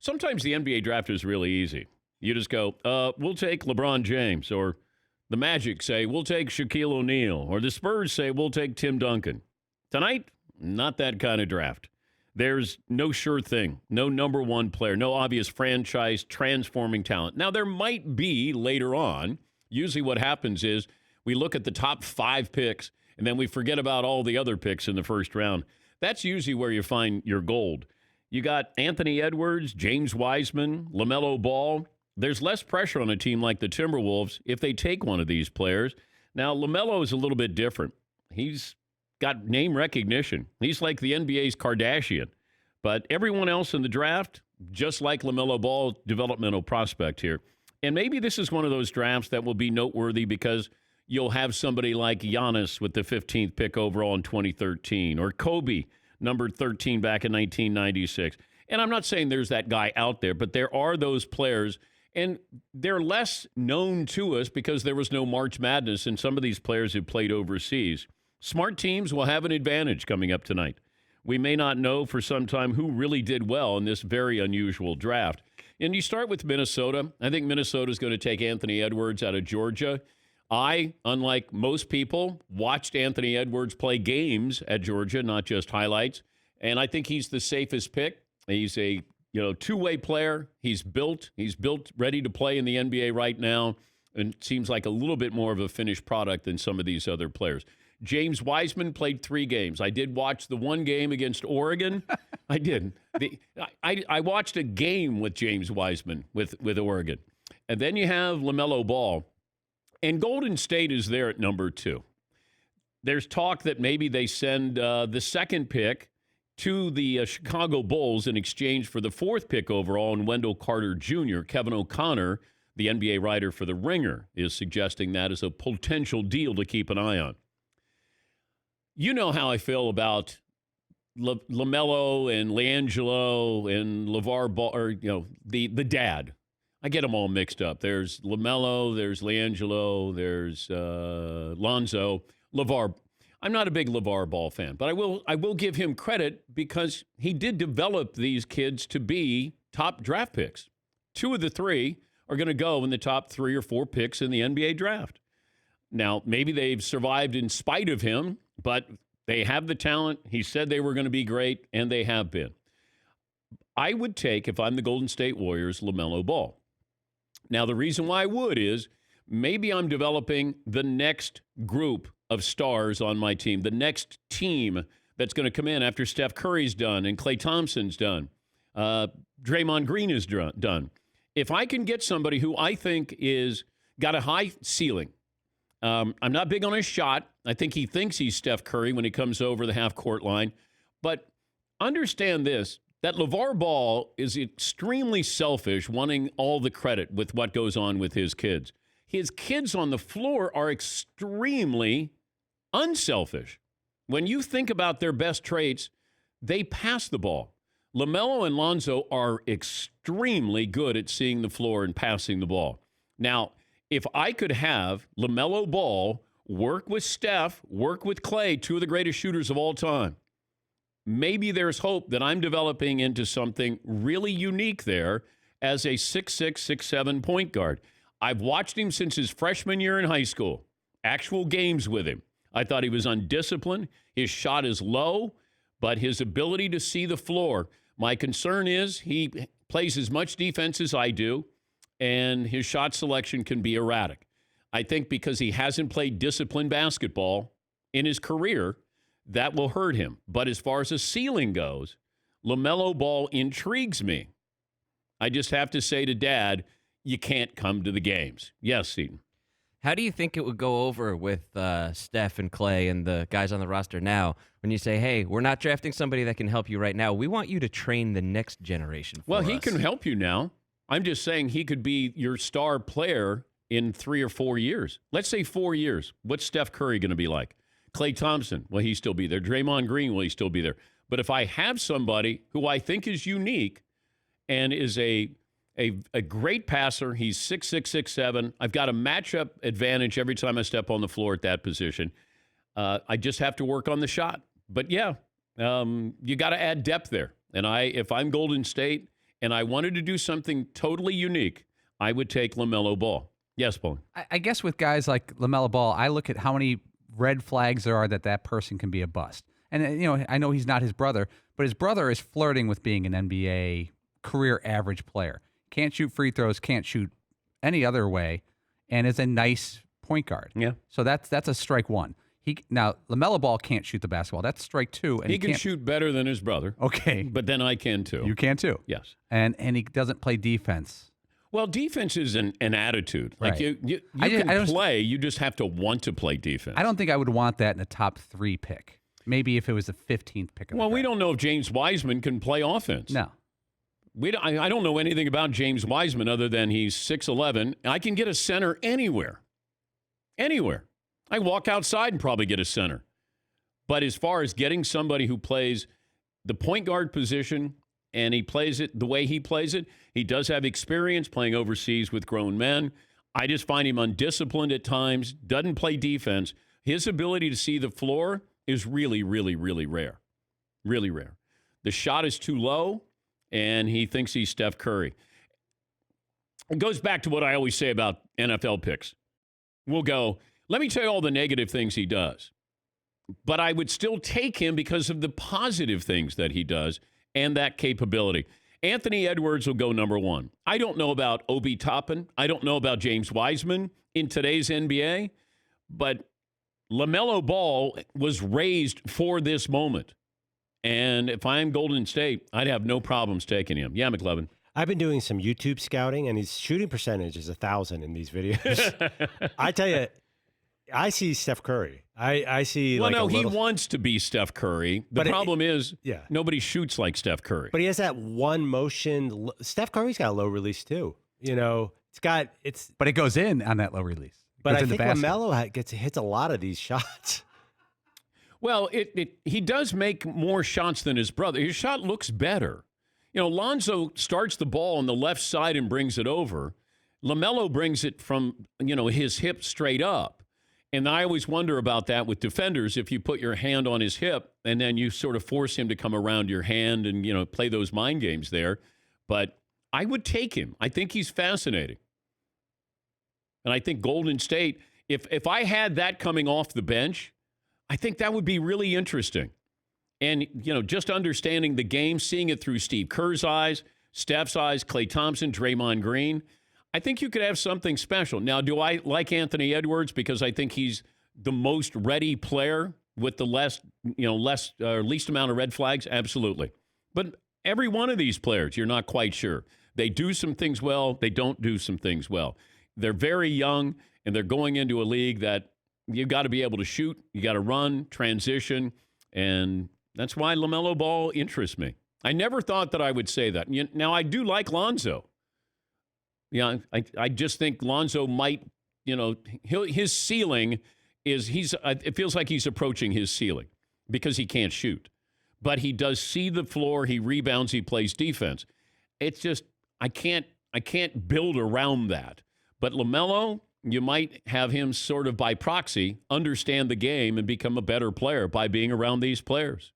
Sometimes the NBA draft is really easy. You just go, we'll take LeBron James, or the Magic say, we'll take Shaquille O'Neal, or the Spurs say, we'll take Tim Duncan. Tonight, not that kind of draft. There's no sure thing, no number one player, no obvious franchise transforming talent. Now, there might be later on. Usually what happens is we look at the top 5 picks, and then we forget about all the other picks in the first round. That's usually where you find your gold. You got Anthony Edwards, James Wiseman, LaMelo Ball. There's less pressure on a team like the Timberwolves if they take one of these players. Now, LaMelo is a little bit different. He's got name recognition. He's like the NBA's Kardashian. But everyone else in the draft, just like LaMelo Ball, developmental prospect here. And maybe this is one of those drafts that will be noteworthy because you'll have somebody like Giannis with the 15th pick overall in 2013, or Kobe, numbered 13 back in 1996. And I'm not saying there's that guy out there, but there are those players, and they're less known to us because there was no March Madness, and some of these players who played overseas. Smart teams will have an advantage coming up tonight. We may not know for some time who really did well in this very unusual draft. And you start with Minnesota. I think Minnesota is going to take Anthony Edwards out of Georgia. I, unlike most people, watched Anthony Edwards play games at Georgia, not just highlights. And I think he's the safest pick. He's a two-way player. He's built ready to play in the NBA right now, and seems like a little bit more of a finished product than some of these other players. James Wiseman played 3 games. I did watch the one game against Oregon. I did. I watched a game with James Wiseman with Oregon. And then you have LaMelo Ball. And Golden State is there at number 2. There's talk that maybe they send the second pick to the Chicago Bulls in exchange for the 4th pick overall and Wendell Carter Jr. Kevin O'Connor, the NBA writer for The Ringer, is suggesting that as a potential deal to keep an eye on. You know how I feel about LaMelo and LiAngelo and LeVar Ball, or the dad. I get them all mixed up. There's LaMelo, there's LiAngelo, there's Lonzo, LeVar. I'm not a big LeVar Ball fan, but I will give him credit because he did develop these kids to be top draft picks. 2 of the 3 are going to go in the top 3 or 4 picks in the NBA draft. Now, maybe they've survived in spite of him, but they have the talent. He said they were going to be great, and they have been. I would take, if I'm the Golden State Warriors, LaMelo Ball. Now, the reason why I would is maybe I'm developing the next group of stars on my team, the next team that's going to come in after Steph Curry's done and Klay Thompson's done. Draymond Green is done. If I can get somebody who I think is got a high ceiling, I'm not big on his shot. I think he thinks he's Steph Curry when he comes over the half-court line. But understand this, that LeVar Ball is extremely selfish, wanting all the credit with what goes on with his kids. His kids on the floor are extremely unselfish. When you think about their best traits, they pass the ball. LaMelo and Lonzo are extremely good at seeing the floor and passing the ball. Now, if I could have LaMelo Ball work with Steph, work with Klay, 2 of the greatest shooters of all time, maybe there's hope that I'm developing into something really unique there as a 6'6", 6'7" point guard. I've watched him since his freshman year in high school, actual games with him. I thought he was undisciplined. His shot is low, but his ability to see the floor. My concern is he plays as much defense as I do, and his shot selection can be erratic. I think because he hasn't played disciplined basketball in his career, that will hurt him. But as far as the ceiling goes, LaMelo Ball intrigues me. I just have to say to Dad, you can't come to the games. Yes, Seton. How do you think it would go over with Steph and Klay and the guys on the roster now when you say, hey, we're not drafting somebody that can help you right now. We want you to train the next generation for us. Well, he can help you now. I'm just saying he could be your star player in 3 or 4 years. Let's say 4 years. What's Steph Curry going to be like? Klay Thompson, will he still be there? Draymond Green, will he still be there? But if I have somebody who I think is unique and is a great passer, he's 6'6", 6'7", I've got a matchup advantage every time I step on the floor at that position. I just have to work on the shot. But, yeah, you got to add depth there. And if I'm Golden State and I wanted to do something totally unique, I would take LaMelo Ball. Yes, Paul. I guess with guys like LaMelo Ball, I look at how many red flags there are that person can be a bust. And, I know he's not his brother, but his brother is flirting with being an NBA career average player. Can't shoot free throws, can't shoot any other way, and is a nice point guard. Yeah. So that's a strike one. Now, LaMelo Ball can't shoot the basketball. That's strike two. And He can shoot better than his brother. Okay. But then I can too. You can too. Yes. And he doesn't play defense. Well, defense is an attitude. Like Right. you I can play, you just have to want to play defense. I don't think I would want that in a top 3 pick. Maybe if it was the 15th pick. Of Well, the we draft. don't know if James Wiseman can play offense. No. I don't know anything about James Wiseman other than he's 6'11". I can get a center anywhere. Anywhere. I walk outside and probably get a center. But as far as getting somebody who plays the point guard position and he plays it the way he plays it, he does have experience playing overseas with grown men. I just find him undisciplined at times, doesn't play defense. His ability to see the floor is really, really, really rare. Really rare. The shot is too low, and he thinks he's Steph Curry. It goes back to what I always say about NFL picks. We'll go, let me tell you all the negative things he does. But I would still take him because of the positive things that he does and that capability. Anthony Edwards will go number 1. I don't know about Obi Toppin. I don't know about James Wiseman in today's NBA, but LaMelo Ball was raised for this moment. And if I'm Golden State, I'd have no problems taking him. Yeah, McLevin. I've been doing some YouTube scouting, and his shooting percentage is 1,000 in these videos. I tell you, I see Steph Curry. I see. Well, like no, a he little, wants to be Steph Curry. The But problem is, yeah. nobody shoots like Steph Curry. but he has that one motion. Steph Curry's got a low release too. It's. But it goes in on that low release. It But goes I in the think basket. LaMelo hits a lot of these shots. Well, he does make more shots than his brother. His shot looks better. Lonzo starts the ball on the left side and brings it over. LaMelo brings it from, his hip straight up. And I always wonder about that with defenders. If you put your hand on his hip and then you sort of force him to come around your hand and, play those mind games there. But I would take him. I think he's fascinating. And I think Golden State, if I had that coming off the bench, I think that would be really interesting. And, just understanding the game, seeing it through Steve Kerr's eyes, Steph's eyes, Klay Thompson, Draymond Green, I think you could have something special. Now, do I like Anthony Edwards because I think he's the most ready player with the least amount of red flags? Absolutely. But every one of these players, you're not quite sure. They do some things well. They don't do some things well. They're very young, and they're going into a league that you've got to be able to shoot. You got to run, transition, and that's why LaMelo Ball interests me. I never thought that I would say that. Now, I do like Lonzo. Yeah, I just think Lonzo might, his ceiling is it feels like he's approaching his ceiling because he can't shoot. But he does see the floor, he rebounds, he plays defense. It's just I can't build around that. But LaMelo, you might have him sort of by proxy understand the game and become a better player by being around these players.